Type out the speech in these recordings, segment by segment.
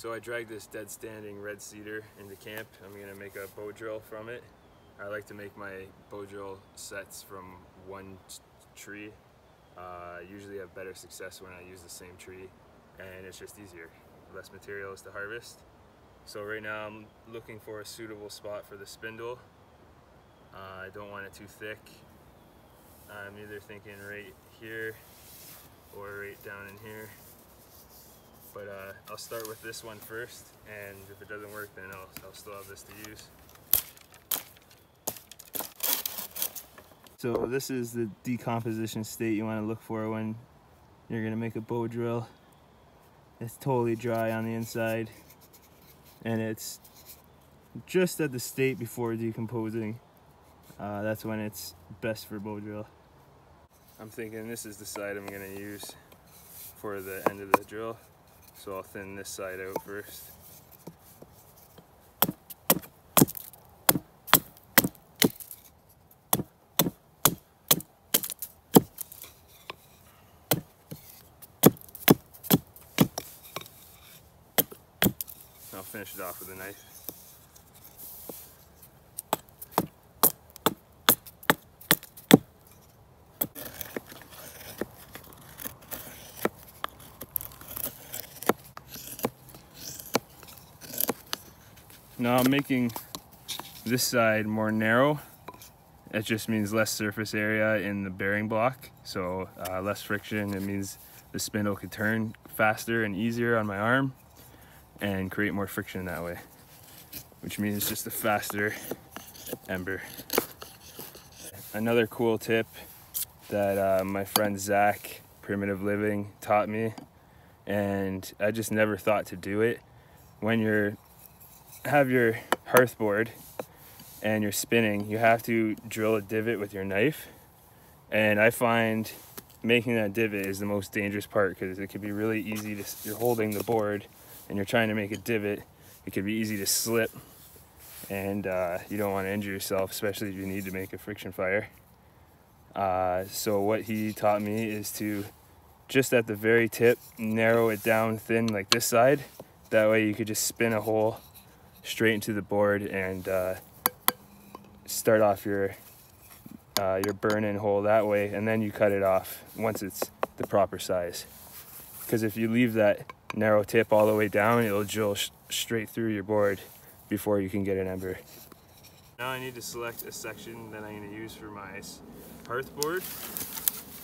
So I dragged this dead standing red cedar into camp. I'm gonna make a bow drill from it. I like to make my bow drill sets from one tree. Usually have better success when I use the same tree, and it's just easier. Less materials to harvest. So right now I'm looking for a suitable spot for the spindle. I don't want it too thick. I'm either thinking right here or right down in here. But I'll start with this one first, and if it doesn't work, then I'll still have this to use. So this is the decomposition state you want to look for when you're going to make a bow drill. It's totally dry on the inside, and it's just at the state before decomposing. That's when it's best for bow drill. I'm thinking this is the side I'm going to use for the end of the drill. So I'll thin this side out first. I'll finish it off with a knife. Now I'm making this side more narrow. It just means less surface area in the bearing block, so less friction. It means the spindle could turn faster and easier on my arm and create more friction that way, which means just a faster ember. Another cool tip that my friend Zach, Primitive Living, taught me, and I just never thought to do it. When you have your hearth board and you're spinning, you have to drill a divot with your knife, and I find making that divot is the most dangerous part, because it could be really easy to, you're holding the board and you're trying to make a divot, it could be easy to slip, and you don't want to injure yourself, especially if you need to make a friction fire. So what he taught me is to just at the very tip narrow it down thin like this side. That way you could just spin a hole straight into the board and start off your burn-in hole that way, and then you cut it off once it's the proper size. Because if you leave that narrow tip all the way down, it'll drill straight through your board before you can get an ember. Now I need to select a section that I'm going to use for my hearth board,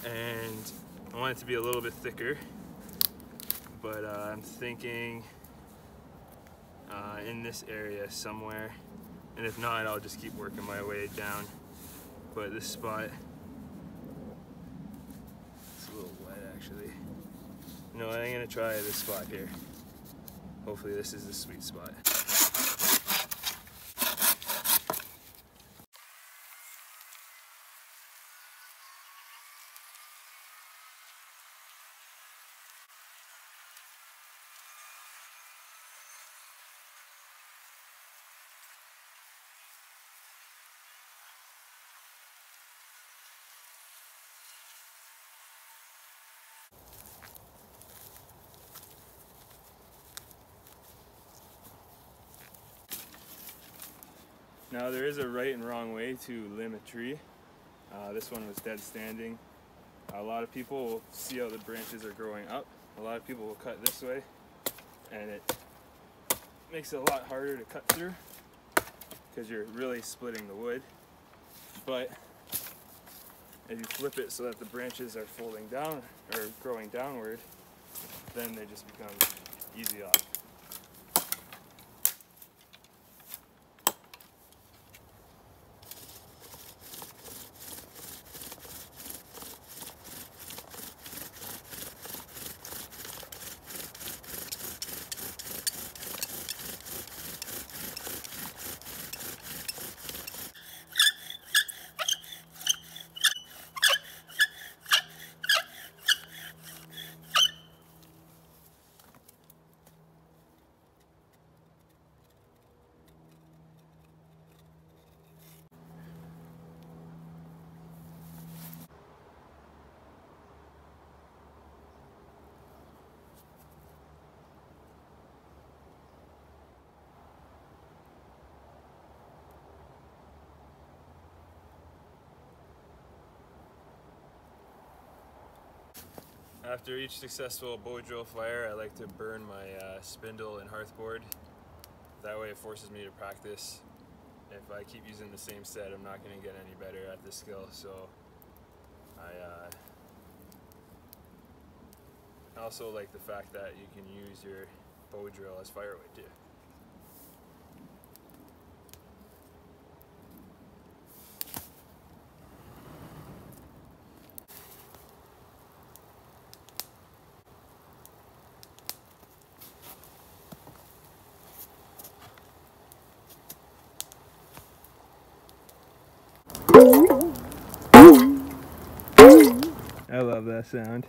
and I want it to be a little bit thicker, but I'm thinking in this area somewhere, and if not, I'll just keep working my way down. But this spot, it's a little wet actually. No, I'm gonna try this spot here. Hopefully this is the sweet spot. Now there is a right and wrong way to limb a tree. This one was dead standing. A lot of people will see how the branches are growing up. A lot of people will cut this way, and it makes it a lot harder to cut through because you're really splitting the wood. But if you flip it so that the branches are folding down or growing downward, then they just become easy off. After each successful bow drill fire, I like to burn my spindle and hearthboard. That way it forces me to practice. If I keep using the same set, I'm not going to get any better at this skill. So I also like the fact that you can use your bow drill as firewood too. I love that sound.